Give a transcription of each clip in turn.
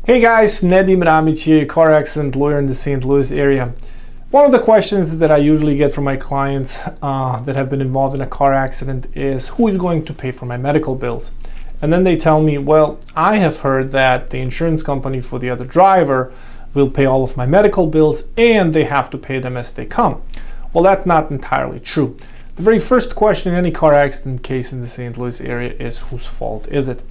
Hey guys, Nedim Ramic here, car accident lawyer in the St. Louis area. One of the questions that I usually get from my clients that have been involved in a car accident is who is going to pay for my medical bills? And then they tell me, well, I have heard that the insurance company for the other driver will pay all of my medical bills and they have to pay them as they come. Well, that's not entirely true. The very first question in any car accident case in the St. Louis area is whose fault is it?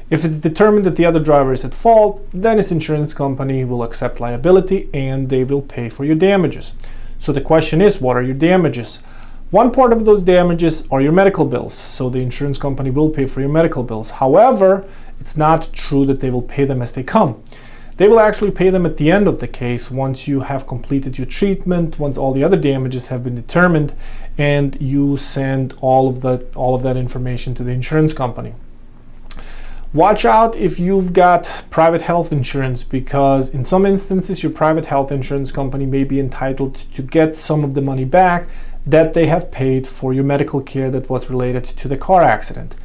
If it's determined that the other driver is at fault, then his insurance company will accept liability and they will pay for your damages. So the question is, what are your damages? One part of those damages are your medical bills, so the insurance company will pay for your medical bills. However, it's not true that they will pay them as they come. They will actually pay them at the end of the case once you have completed your treatment, once all the other damages have been determined, and you send all of that information to the insurance company. Watch out if you've got private health insurance, because in some instances your private health insurance company may be entitled to get some of the money back that they have paid for your medical care that was related to the car accident.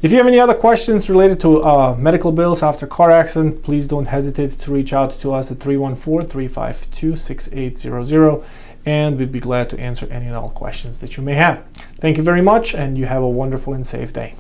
If you have any other questions related to medical bills after car accident, please don't hesitate to reach out to us at 314-352-6800, and we'd be glad to answer any and all questions that you may have. Thank you very much, and you have a wonderful and safe day.